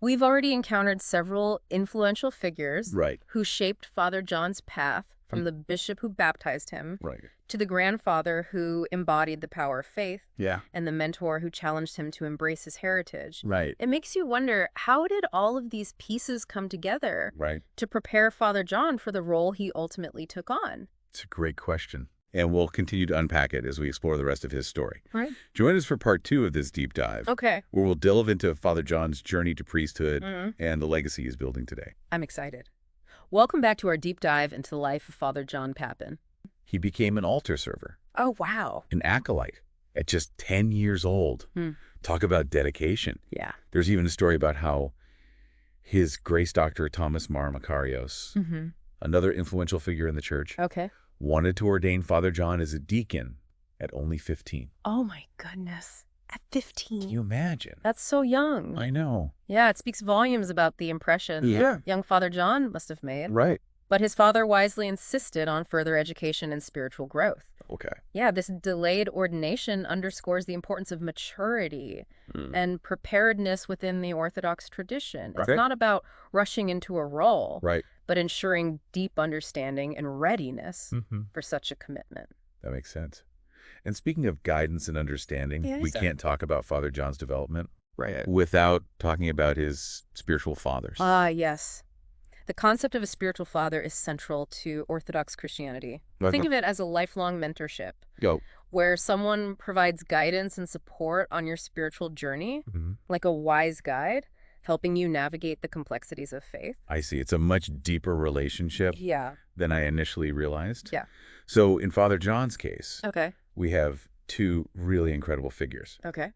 We've already encountered several influential figures Right. who shaped Father John's path, from the bishop who baptized him Right. to the grandfather who embodied the power of faith Yeah. and the mentor who challenged him to embrace his heritage. Right. It makes you wonder, how did all of these pieces come together Right. to prepare Father John for the role he ultimately took on? It's a great question. And we'll continue to unpack it as we explore the rest of his story. Right. Join us for part 2 of this deep dive, Okay. where we'll delve into Father John's journey to priesthood and the legacy he's building today. I'm excited. Welcome back to our deep dive into the life of Father John Pappan. He became an altar server, Oh, wow. an acolyte, at just 10 years old. Talk about dedication. Yeah. There's even a story about how his grace doctor, Thomas Mar Macarios, another influential figure in the church, Okay. wanted to ordain Father John as a deacon at only 15. Oh, my goodness. At 15. Can you imagine? That's so young. I know. Yeah, it speaks volumes about the impression young Father John must have made. Right. But his father wisely insisted on further education and spiritual growth. Okay. Yeah, this delayed ordination underscores the importance of maturity and preparedness within the Orthodox tradition. It's Okay. not about rushing into a role, Right. but ensuring deep understanding and readiness Mm-hmm. for such a commitment. That makes sense. And speaking of guidance and understanding, Yeah, we sir. can't talk about Father John's development Right. without talking about his spiritual fathers. Ah, yes. The concept of a spiritual father is central to Orthodox Christianity. Think of it as a lifelong mentorship, Yo. where someone provides guidance and support on your spiritual journey, Mhm. like a wise guide, helping you navigate the complexities of faith. I see. It's a much deeper relationship Yeah. than I initially realized. Yeah. So in Father John's case, Okay. we have 2 really incredible figures. Okay.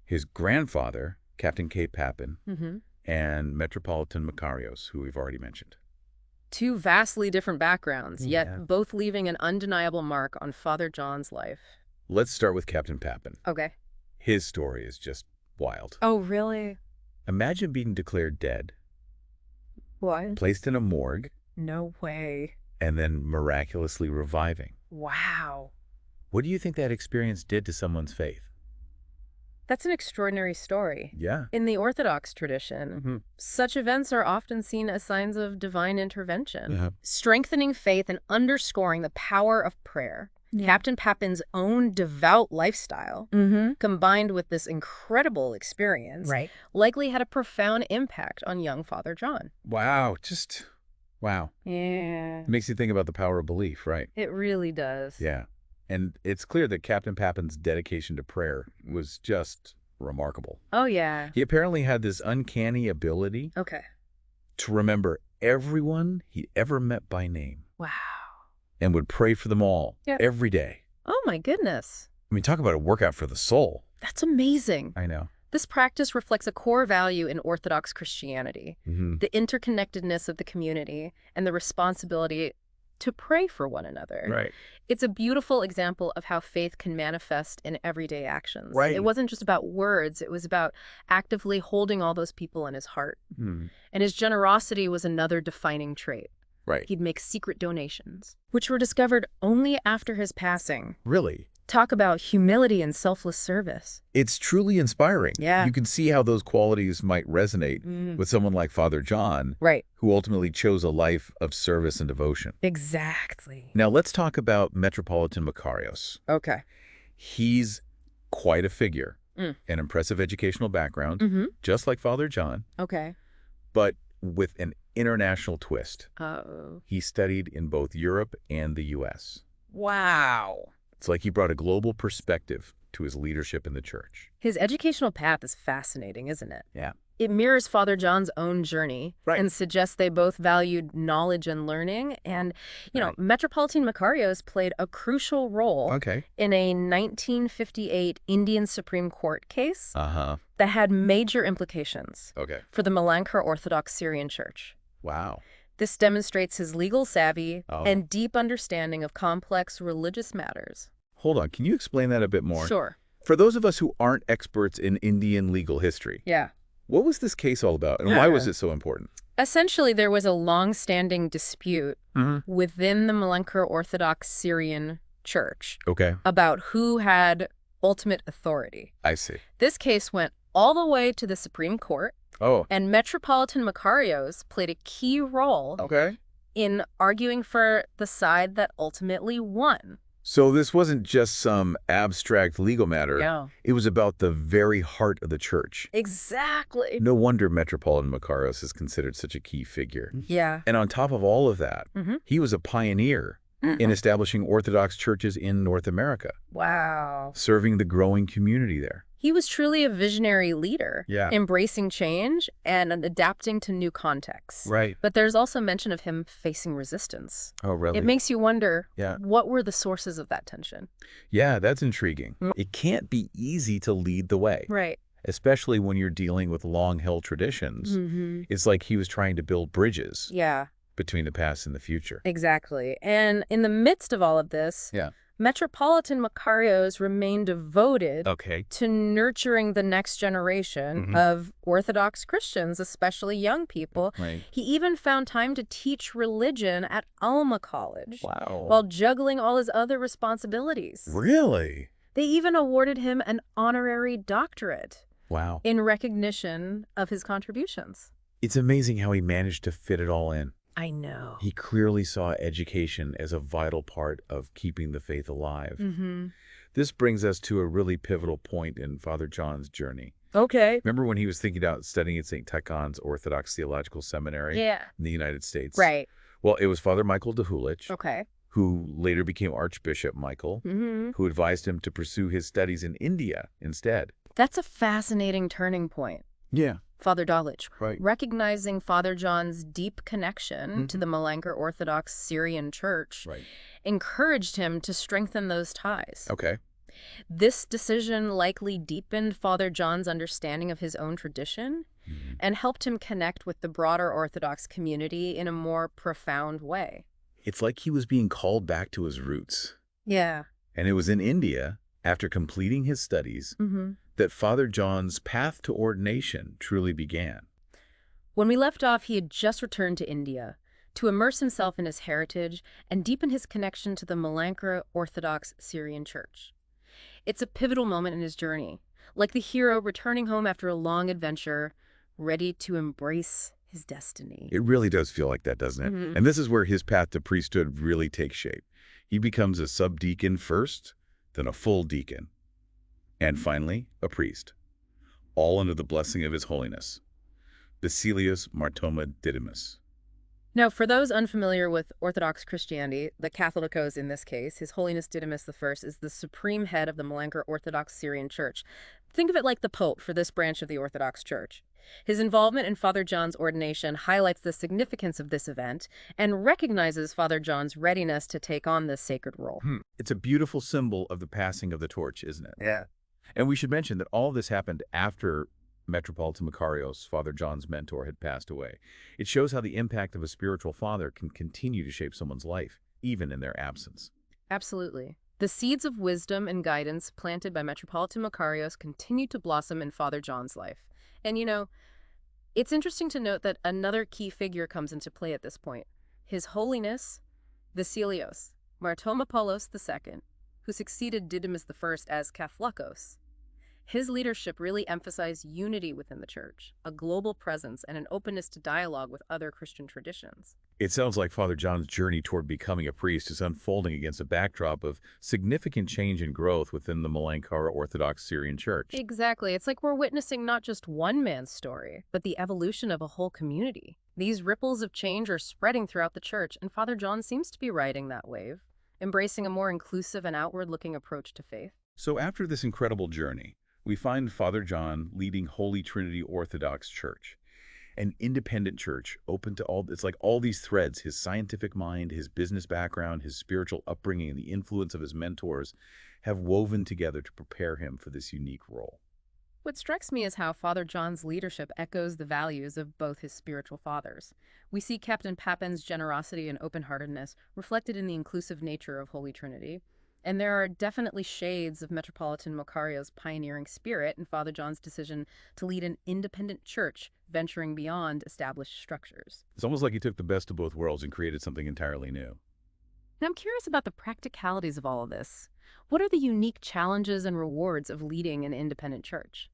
His grandfather, Captain K. Pappan, Mm-hmm. and Metropolitan Macarios, who we've already mentioned. Two vastly different backgrounds, Yeah. yet both leaving an undeniable mark on Father John's life. Let's start with Captain Pappan. Okay. His story is just wild. Oh, really? Imagine being declared dead, What? placed in a morgue, No way. and then miraculously reviving. Wow. What do you think that experience did to someone's faith? That's an extraordinary story. Yeah. In the Orthodox tradition, such events are often seen as signs of divine intervention, strengthening faith and underscoring the power of prayer. Captain Pappan's own devout lifestyle, combined with this incredible experience, likely had a profound impact on young Father John. Wow. Wow. Yeah. It makes you think about the power of belief, right? It really does. Yeah. And it's clear that Captain Pappan's dedication to prayer was just remarkable. Oh, yeah. He apparently had this uncanny ability Okay. to remember everyone he ever met by name Wow. and would pray for them all every day. Oh, my goodness. I mean, talk about a workout for the soul. That's amazing. I know. This practice reflects a core value in Orthodox Christianity, the interconnectedness of the community and the responsibility to pray for one another. Right. It's a beautiful example of how faith can manifest in everyday actions. Right. It wasn't just about words. It was about actively holding all those people in his heart. And his generosity was another defining trait. Right. He'd make secret donations, which were discovered only after his passing. Really? Talk about humility and selfless service. It's truly inspiring. Yeah. You can see how those qualities might resonate with someone like Father John, Right. who ultimately chose a life of service and devotion. Exactly. Now, let's talk about Metropolitan Macarios. Okay. He's quite a figure, an impressive educational background, just like Father John, Okay. but with an international twist. Uh-oh. He studied in both Europe and the U.S. Wow. It's like he brought a global perspective to his leadership in the church. His educational path is fascinating, isn't it? Yeah. It mirrors Father John's own journey Right. and suggests they both valued knowledge and learning. And, Metropolitan Macarios played a crucial role Okay. in a 1958 Indian Supreme Court case Uh-huh. that had major implications Okay. for the Malankara Orthodox Syrian Church. Wow. This demonstrates his legal savvy Oh. and deep understanding of complex religious matters. Hold on. Can you explain that a bit more? Sure. For those of us who aren't experts in Indian legal history, Yeah. what was this case all about, and why was it so important? Essentially, there was a long-standing dispute within the Malankara Orthodox Syrian Church Okay. about who had ultimate authority. I see. This case went all the way to the Supreme Court. Oh. And Metropolitan Makarios played a key role in arguing for the side that ultimately won. So this wasn't just some abstract legal matter. Yeah. It was about the very heart of the church. Exactly. No wonder Metropolitan Makarios is considered such a key figure. Yeah. And on top of all of that, he was a pioneer in establishing Orthodox churches in North America. Wow. Serving the growing community there. He was truly a visionary leader, embracing change and adapting to new contexts. Right. But there's also mention of him facing resistance. Oh, really? It makes you wonder, what were the sources of that tension? Yeah, that's intriguing. It can't be easy to lead the way. Right. Especially when you're dealing with long-held traditions. It's like he was trying to build bridges between the past and the future. Exactly. And in the midst of all of this, Metropolitan Makarios remained devoted to nurturing the next generation of Orthodox Christians, especially young people. Right. He even found time to teach religion at Alma College Wow. while juggling all his other responsibilities. Really? They even awarded him an honorary doctorate in recognition of his contributions. It's amazing how he managed to fit it all in. I know. He clearly saw education as a vital part of keeping the faith alive. This brings us to a really pivotal point in Father John's journey. Okay. Remember when he was thinking about studying at St. Tychon's Orthodox Theological Seminary in the United States? Right. Well, it was Father Michael de Hulich, Okay. who later became Archbishop Michael, who advised him to pursue his studies in India instead. That's a fascinating turning point. Yeah. Father Dolic, Right. recognizing Father John's deep connection to the Malankara Orthodox Syrian Church, encouraged him to strengthen those ties. Okay. This decision likely deepened Father John's understanding of his own tradition and helped him connect with the broader Orthodox community in a more profound way. It's like he was being called back to his roots. Yeah. And it was in India, after completing his studies, that Father John's path to ordination truly began. When we left off, he had just returned to India to immerse himself in his heritage and deepen his connection to the Malankara Orthodox Syrian Church. It's a pivotal moment in his journey, like the hero returning home after a long adventure, ready to embrace his destiny. It really does feel like that, doesn't it? And this is where his path to priesthood really takes shape. He becomes a subdeacon first, then a full deacon, and finally, a priest, all under the blessing of His Holiness, Baselios Marthoma Didymus. Now, for those unfamiliar with Orthodox Christianity, the Catholicos in this case, His Holiness Didymus I is the supreme head of the Malankara Orthodox Syrian Church. Think of it like the Pope for this branch of the Orthodox Church. His involvement in Father John's ordination highlights the significance of this event and recognizes Father John's readiness to take on this sacred role. It's a beautiful symbol of the passing of the torch, isn't it? Yeah. And we should mention that all this happened after Metropolitan Makarios, Father John's mentor, had passed away. It shows how the impact of a spiritual father can continue to shape someone's life, even in their absence. Absolutely. The seeds of wisdom and guidance planted by Metropolitan Makarios continue to blossom in Father John's life. And you know, it's interesting to note that another key figure comes into play at this point. His Holiness, Baselios, Marthoma Paulos II, who succeeded Didymus I as Catholicos. His leadership really emphasized unity within the church, a global presence, and an openness to dialogue with other Christian traditions. It sounds like Father John's journey toward becoming a priest is unfolding against a backdrop of significant change and growth within the Malankara Orthodox Syrian Church. Exactly. It's like we're witnessing not just one man's story, but the evolution of a whole community. These ripples of change are spreading throughout the church, and Father John seems to be riding that wave, embracing a more inclusive and outward-looking approach to faith. So after this incredible journey, we find Father John leading Holy Trinity Orthodox Church, an independent church open to all. It's like all these threads, his scientific mind, his business background, his spiritual upbringing, and the influence of his mentors have woven together to prepare him for this unique role. What strikes me is how Father John's leadership echoes the values of both his spiritual fathers. We see Captain Pappan's generosity and open-heartedness reflected in the inclusive nature of Holy Trinity. And there are definitely shades of Metropolitan Makarios' pioneering spirit in Father John's decision to lead an independent church venturing beyond established structures. It's almost like he took the best of both worlds and created something entirely new. And I'm curious about the practicalities of all of this. What are the unique challenges and rewards of leading an independent church?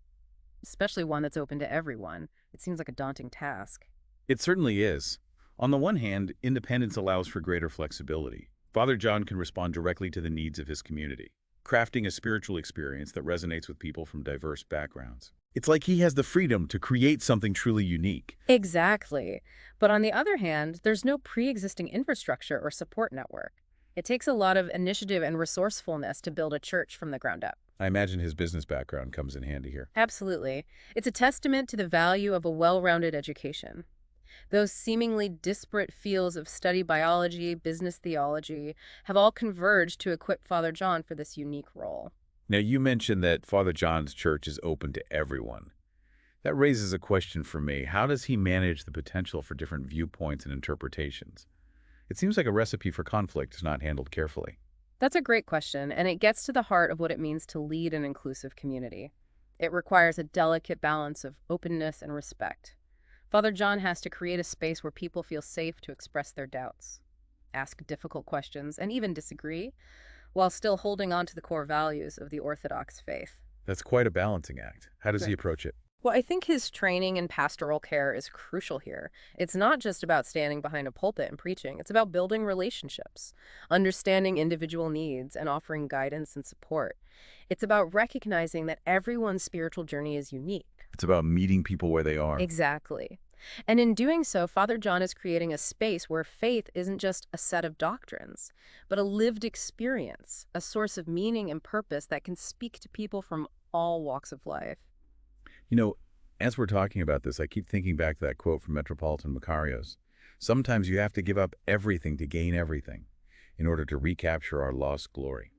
especially one that's open to everyone. It seems like a daunting task. It certainly is. On the one hand, independence allows for greater flexibility. Father John can respond directly to the needs of his community, crafting a spiritual experience that resonates with people from diverse backgrounds. It's like he has the freedom to create something truly unique. Exactly. But on the other hand, there's no pre-existing infrastructure or support network. It takes a lot of initiative and resourcefulness to build a church from the ground up. I imagine his business background comes in handy here. Absolutely. It's a testament to the value of a well-rounded education. Those seemingly disparate fields of study biology, business theology, have all converged to equip Father John for this unique role. Now, you mentioned that Father John's church is open to everyone. That raises a question for me. How does he manage the potential for different viewpoints and interpretations? It seems like a recipe for conflict is not handled carefully. That's a great question, and it gets to the heart of what it means to lead an inclusive community. It requires a delicate balance of openness and respect. Father John has to create a space where people feel safe to express their doubts, ask difficult questions, and even disagree, while still holding on to the core values of the Orthodox faith. That's quite a balancing act. How does he approach it? Well, I think his training in pastoral care is crucial here. It's not just about standing behind a pulpit and preaching. It's about building relationships, understanding individual needs, and offering guidance and support. It's about recognizing that everyone's spiritual journey is unique. It's about meeting people where they are. Exactly. And in doing so, Father John is creating a space where faith isn't just a set of doctrines, but a lived experience, a source of meaning and purpose that can speak to people from all walks of life. You know, as we're talking about this, I keep thinking back to that quote from Metropolitan Makarios. Sometimes you have to give up everything to gain everything in order to recapture our lost glory.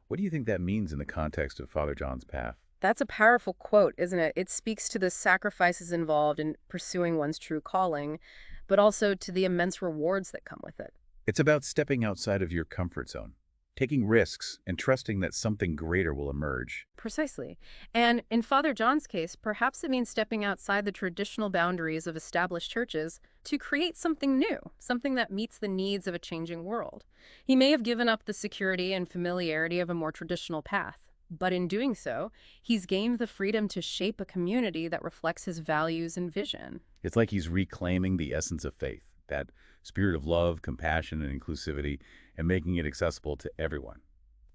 What do you think that means in the context of Father John's path? That's a powerful quote, isn't it? It speaks to the sacrifices involved in pursuing one's true calling, but also to the immense rewards that come with it. It's about stepping outside of your comfort zone, taking risks, and trusting that something greater will emerge. Precisely. And in Father John's case, perhaps it means stepping outside the traditional boundaries of established churches to create something new, something that meets the needs of a changing world. He may have given up the security and familiarity of a more traditional path, but in doing so, he's gained the freedom to shape a community that reflects his values and vision. It's like he's reclaiming the essence of faith, that spirit of love, compassion, and inclusivity, and making it accessible to everyone.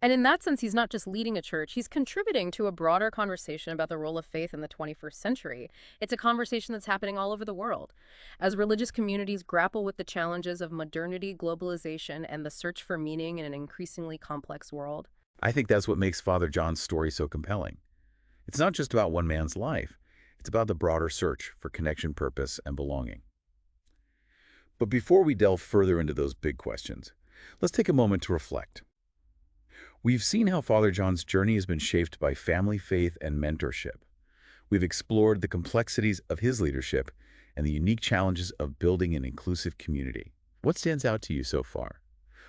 And in that sense, he's not just leading a church, he's contributing to a broader conversation about the role of faith in the 21st century. It's a conversation that's happening all over the world. As religious communities grapple with the challenges of modernity, globalization, and the search for meaning in an increasingly complex world. I think that's what makes Father John's story so compelling. It's not just about one man's life. It's about the broader search for connection, purpose, and belonging. But before we delve further into those big questions, let's take a moment to reflect. We've seen how Father John's journey has been shaped by family, faith, and mentorship. We've explored the complexities of his leadership and the unique challenges of building an inclusive community. What stands out to you so far?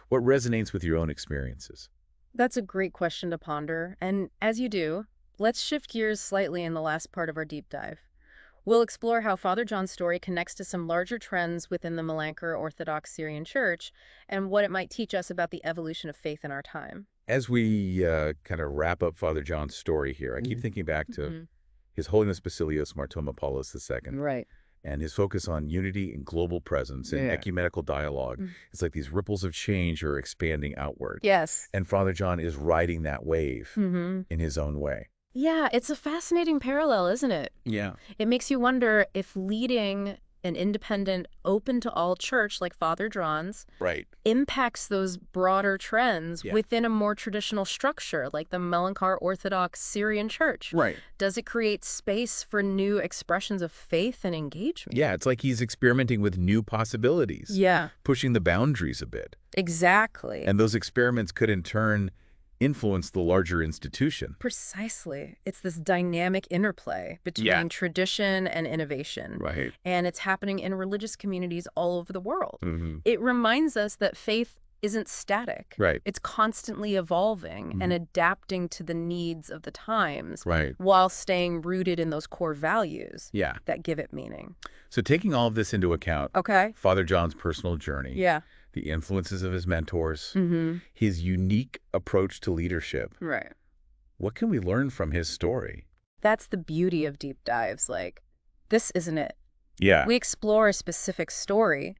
What resonates with your own experiences? That's a great question to ponder. And as you do, let's shift gears slightly in the last part of our deep dive. We'll explore how Father John's story connects to some larger trends within the Malankara Orthodox Syrian Church and what it might teach us about the evolution of faith in our time. As we kind of wrap up Father John's story here, I keep thinking back to His Holiness Baselios Marthoma Paulos II. Right. And his focus on unity and global presence and ecumenical dialogue. It's like these ripples of change are expanding outward. Yes. And Father John is riding that wave in his own way. Yeah, it's a fascinating parallel, isn't it? Yeah. It makes you wonder if leading an independent, open-to-all church like Father John's impacts those broader trends within a more traditional structure like the Malankara Orthodox Syrian Church. Right. Does it create space for new expressions of faith and engagement? Yeah, it's like he's experimenting with new possibilities. Yeah. Pushing the boundaries a bit. Exactly. And those experiments could in turn influence the larger institution. Precisely. It's this dynamic interplay between tradition and innovation. Right. And it's happening in religious communities all over the world. It reminds us that faith isn't static. Right. It's constantly evolving and adapting to the needs of the times while staying rooted in those core values that give it meaning. So taking all of this into account, Father John's personal journey, the influences of his mentors, his unique approach to leadership. Right. What can we learn from his story? That's the beauty of deep dives. Like, this isn't it. Yeah. We explore a specific story,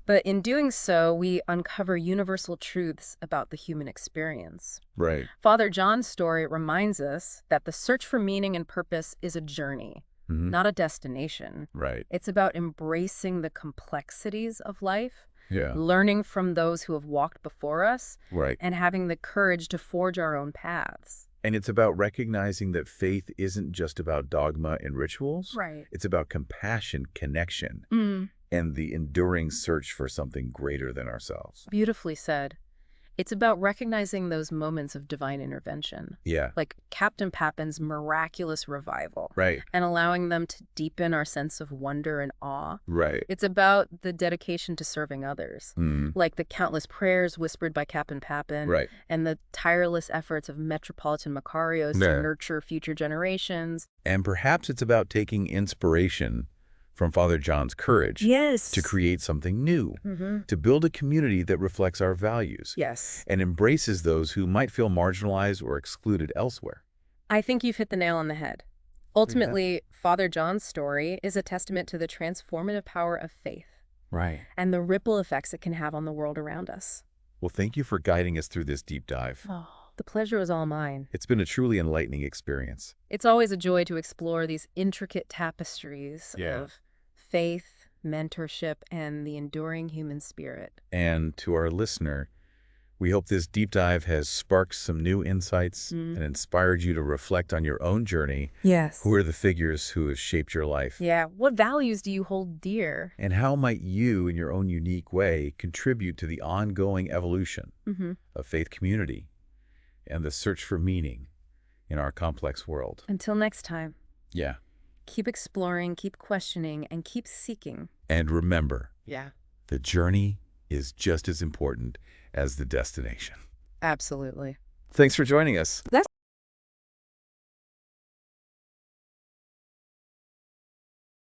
but in doing so, we uncover universal truths about the human experience. Right. Father John's story reminds us that the search for meaning and purpose is a journey, not a destination. Right. It's about embracing the complexities of life, Yeah. learning from those who have walked before us, Right. and having the courage to forge our own paths. And it's about recognizing that faith isn't just about dogma and rituals. Right. It's about compassion, connection, and the enduring search for something greater than ourselves. Beautifully said. It's about recognizing those moments of divine intervention. Yeah. Like Captain Pappan's miraculous revival. Right. And allowing them to deepen our sense of wonder and awe. Right. It's about the dedication to serving others. Like the countless prayers whispered by Captain Pappan. Right. And the tireless efforts of Metropolitan Makarios to nurture future generations. And perhaps it's about taking inspiration from Father John's courage to create something new, to build a community that reflects our values and embraces those who might feel marginalized or excluded elsewhere. I think you've hit the nail on the head. Ultimately, Father John's story is a testament to the transformative power of faith. Right. And the ripple effects it can have on the world around us. Well, thank you for guiding us through this deep dive. Oh, the pleasure was all mine. It's been a truly enlightening experience. It's always a joy to explore these intricate tapestries of faith, mentorship, and the enduring human spirit. And to our listener, we hope this deep dive has sparked some new insights and inspired you to reflect on your own journey. Yes. Who are the figures who have shaped your life? Yeah. What values do you hold dear? And how might you, in your own unique way, contribute to the ongoing evolution of faith community and the search for meaning in our complex world? Until next time. Yeah. Keep exploring, keep questioning, and keep seeking. And remember, the journey is just as important as the destination. Absolutely. Thanks for joining us. That's